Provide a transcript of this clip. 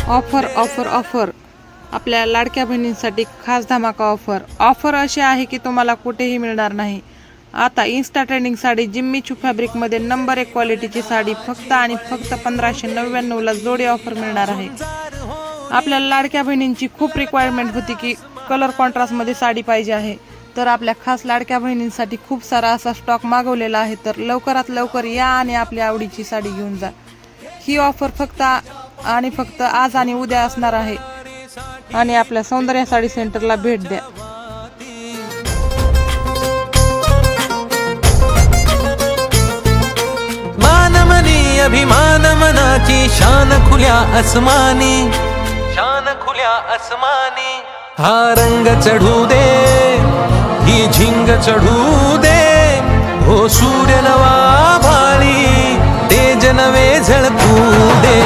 Offer offer offer आपल्या लाडक्या बहिणींसाठी खास धमाका ऑफर ऑफर अशी आहे की तुम्हाला कुठेही मिळणार नाही. आता इन्स्टा ट्रेंडिंग साडी जिम्मी चू फॅब्रिकमध्ये नंबर 1 क्वालिटीची साडी फक्त आणि फक्त 1599ला जोडी ऑफर मिळणार आहे. आपल्या लाडक्या बहिणींची खूप रिक्वायरमेंट होती की कलर कॉन्ट्रास्टमध्ये साडी पाहिजे आहे, तर आपल्या खास लाडक्या बहिणींसाठी खूप सारा असा स्टॉक मागवलेला आहे. तर लवकरात लवकर या आणि आपल्या आवडीची साडी घेऊन जा. ही ऑफर फक्त आणि फक्त आज आणि उद्या असणार आहे आणि आपल्या सौंदर्य साडी सेंटरला भेट द्या. मानमनी अभिमान मनाची शान खुल्या आसमानी, शान खुल्या आसमानी. हा रंग चढू दे, ही झिंग चढू दे, हो सूर्य नवा भाळी तेज नवे झळकू दे.